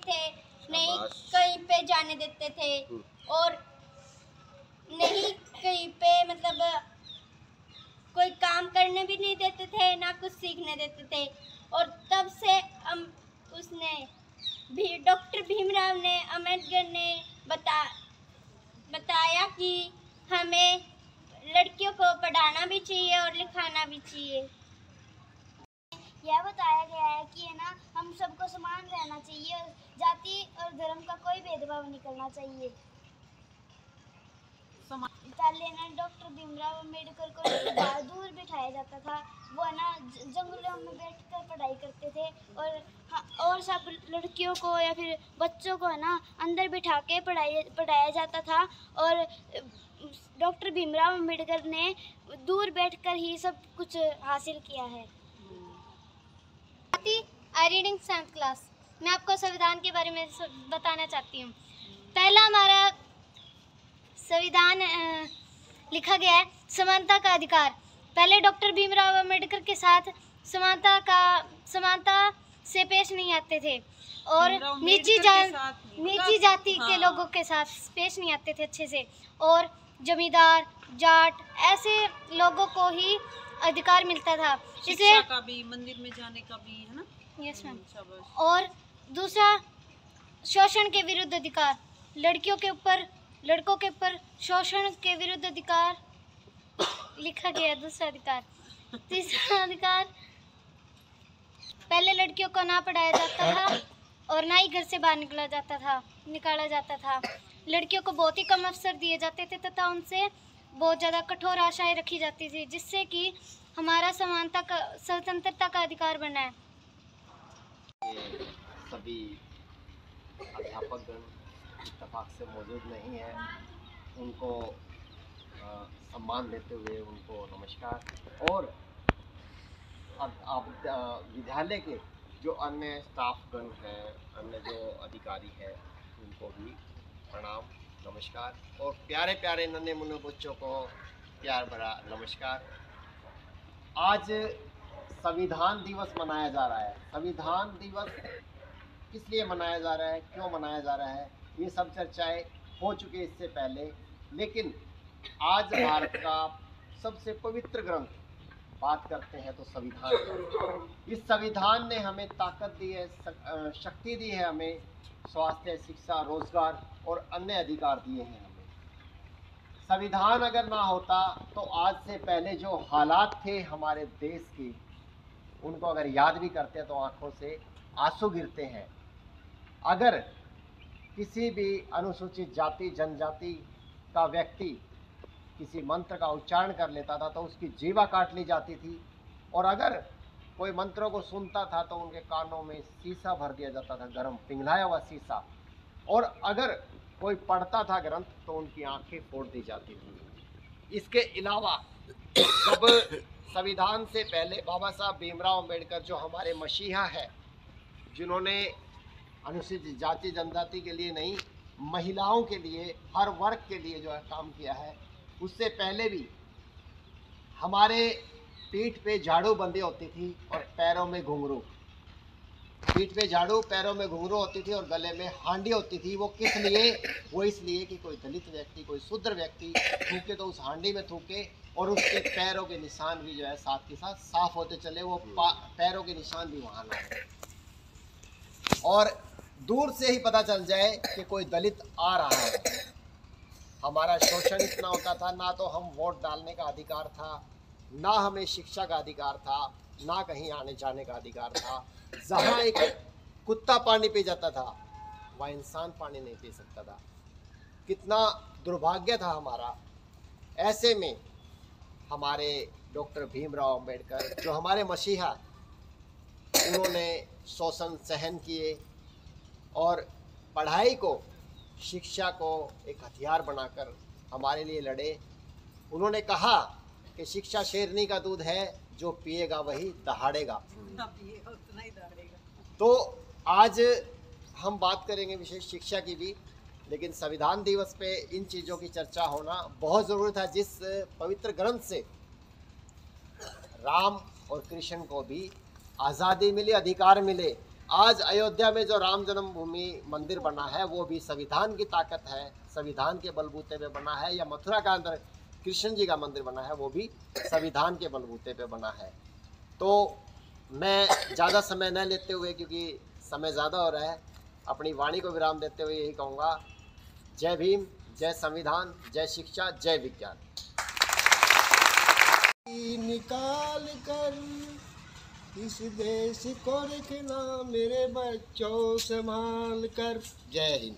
थे, नहीं कहीं पे जाने देते थे और नहीं कहीं पे मतलब कोई काम करने भी नहीं देते थे, ना कुछ सीखने देते थे। और तब से हम उसने भी डॉक्टर भीमराव ने अम्बेडकर ने बताया कि हमें लड़कियों को पढ़ाना भी चाहिए और लिखाना भी चाहिए। यह बताया गया है कि है ना, हम सबको समान रहना चाहिए और जाति और धर्म का कोई भेदभाव नहीं करना चाहिए। पहले ना डॉक्टर भीमराव अम्बेडकर को दूर बिठाया जाता था, वो है ना जंगलों में बैठकर पढ़ाई करते थे और सब लड़कियों को या फिर बच्चों को है ना अंदर बिठा के पढ़ाया जाता था। और डॉक्टर भीमराव अम्बेडकर ने दूर बैठकर ही सब कुछ हासिल किया है। I reading 7th class. मैं आपको संविधान के बारे में बताना चाहती हूँ। पहला हमारा संविधान लिखा गया है समानता का अधिकार। पहले डॉक्टर भीमराव अम्बेडकर के साथ समानता से पेश नहीं आते थे और नीची जाति के लोगों के साथ पेश नहीं आते थे अच्छे से, और जमींदार जाट ऐसे लोगों को ही अधिकार मिलता था। शिक्षा का भी, मंदिर में जाने का भी, है ना? Yes ma'am. और दूसरा शोषण के विरुद्ध अधिकार, लड़कों के ऊपर शोषण के विरुद्ध अधिकार लिखा गया। दूसरा अधिकार। तीसरा अधिकार, पहले लड़कियों को ना पढ़ाया जाता था और ना ही घर से बाहर निकाला जाता था। लड़कियों को बहुत ही कम अवसर दिए जाते थे तथा उनसे बहुत ज़्यादा कठोर आशाएं रखी जाती थी, जिससे कि हमारा स्वतंत्रता का अधिकार बना है। सभी अध्यापकगण इत्तेफाक से मौजूद नहीं है, उनको सम्मान देते हुए उनको नमस्कार। और अब विद्यालय के जो अन्य स्टाफगण हैं, अन्य जो अधिकारी हैं, उनको भी प्रणाम नमस्कार। और प्यारे प्यारे नन्हे मुन्ने बच्चों को प्यार भरा नमस्कार। आज संविधान दिवस मनाया जा रहा है। संविधान दिवस किस लिए मनाया जा रहा है, क्यों मनाया जा रहा है, ये सब चर्चाएं हो चुकी इससे पहले। लेकिन आज भारत का सबसे पवित्र ग्रंथ बात करते हैं तो संविधान। इस संविधान ने हमें ताकत दी है, शक्ति दी है, हमें स्वास्थ्य, शिक्षा, रोजगार और अन्य अधिकार दिए हैं हमें। संविधान अगर ना होता तो आज से पहले जो हालात थे हमारे देश के, उनको अगर याद भी करते हैं तो आंखों से आंसू गिरते हैं। अगर किसी भी अनुसूचित जाति जनजाति का व्यक्ति किसी मंत्र का उच्चारण कर लेता था तो उसकी जीवा काट ली जाती थी, और अगर कोई मंत्रों को सुनता था तो उनके कानों में शीशा भर दिया जाता था, गर्म पिघलाया हुआ शीशा। और अगर कोई पढ़ता था ग्रंथ तो उनकी आंखें फोड़ दी जाती थी। इसके अलावा जब संविधान से पहले बाबा साहब भीमराव अम्बेडकर जो हमारे मसीहा है, जिन्होंने अनुसूचित जाति जनजाति के लिए नहीं, महिलाओं के लिए, हर वर्ग के लिए जो है काम किया है, उससे पहले भी हमारे पीठ पे झाड़ू बंदी होती थी और पैरों में घुंघरू, पीठ पे झाड़ू, पैरों में घुंघरू होती थी और गले में हांडी होती थी। वो किस लिए? वो इसलिए कि कोई दलित व्यक्ति, कोई शूद्र व्यक्ति थूके तो उस हांडी में थूके और उसके पैरों के निशान भी जो है साथ के साथ साफ होते चले, वो पैरों के निशान भी वहाँ ना हो और दूर से ही पता चल जाए कि कोई दलित आ रहा है। हमारा शोषण इतना होता था, ना तो हम वोट डालने का अधिकार था, ना हमें शिक्षा का अधिकार था, ना कहीं आने जाने का अधिकार था। जहाँ एक कुत्ता पानी पी जाता था वहाँ इंसान पानी नहीं पी सकता था। कितना दुर्भाग्य था हमारा। ऐसे में हमारे डॉक्टर भीमराव अम्बेडकर जो हमारे मसीहा, उन्होंने शोषण सहन किए और पढ़ाई को, शिक्षा को एक हथियार बनाकर हमारे लिए लड़े। उन्होंने कहा कि शिक्षा शेरनी का दूध है, जो पिएगा वही दहाड़ेगा। तो आज हम बात करेंगे विशेष शिक्षा की भी, लेकिन संविधान दिवस पे इन चीज़ों की चर्चा होना बहुत ज़रूरी था। जिस पवित्र ग्रंथ से राम और कृष्ण को भी आज़ादी मिली, अधिकार मिले, आज अयोध्या में जो राम जन्मभूमि मंदिर बना है वो भी संविधान की ताकत है, संविधान के बलबूते पे बना है। या मथुरा का अंदर कृष्ण जी का मंदिर बना है वो भी संविधान के बलबूते पे बना है। तो मैं ज़्यादा समय न लेते हुए, क्योंकि समय ज़्यादा हो रहा है, अपनी वाणी को विराम देते हुए यही कहूँगा, जय भीम, जय संविधान, जय शिक्षा, जय विज्ञान। निकाल कर इस देश को रखना मेरे बच्चों संभाल कर। जय हिंद।